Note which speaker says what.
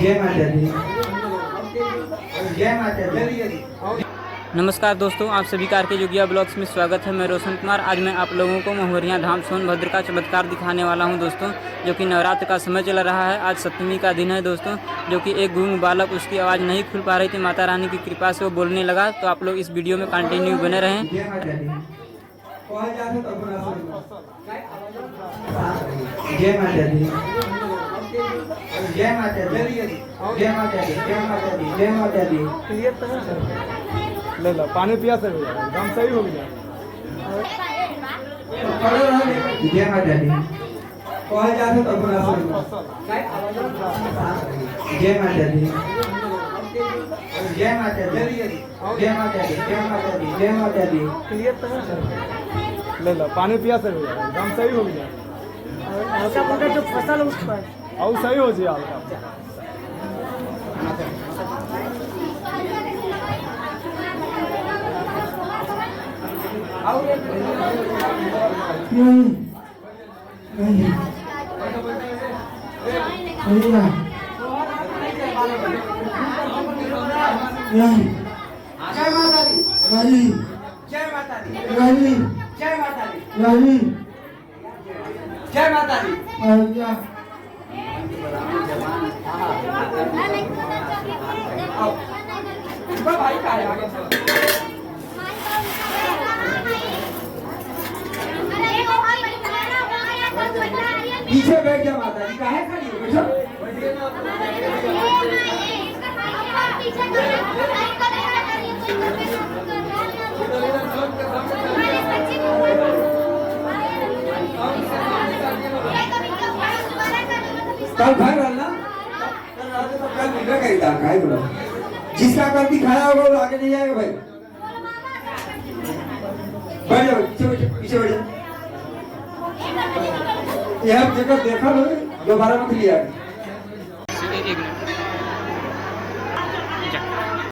Speaker 1: जय माता दी। जय माता दी।
Speaker 2: नमस्कार दोस्तों, आप सभी कार के जोगिया ब्लॉग्स में स्वागत है। मैं रोशन कुमार। आज मैं आप लोगों को महुरिया धाम सोनभद्र का चमत्कार दिखाने वाला हूं दोस्तों, जो कि नवरात्र का समय चल रहा है। आज सप्तमी का दिन है दोस्तों, जो कि एक गूंग बालक, उसकी आवाज़ नहीं खुल पा रही थी। माता रानी की कृपा से वो बोलने लगा। तो आप लोग इस वीडियो में कंटिन्यू बने रहें।
Speaker 1: जय माता दी। जय माता दी। जय माता दी। जय माता दी। जय माता दी। जय माता दी।
Speaker 3: ले लो पानी पिया से हो जाएगा, एकदम सही हो गया।
Speaker 1: जय माता दी। जय माता दी। जय माता दी। जय माता दी। जय माता दी। जय माता दी।
Speaker 3: ले लो पानी पिया से हो जाएगा, एकदम सही हो गया।
Speaker 4: हल्का फुल्का जो फसल उस पर
Speaker 3: और सही हो जाए हल्का।
Speaker 1: जय माता दी। जय माता दी। जय माता दी। जय माता दी। भाई का पीछे बैठ जा माता जी, काहे खड़ी हो? बैठो। कल घर रहना, कल मिलना कहीं काहे बोला? जिसका कल दिखाया होगा वो आगे नहीं जाएगा भाई। बैठ जाओ, पीछे बैठ जाओ। यह जगह देखा लो, दोबारा मत लिया।
Speaker 2: एक मिनट।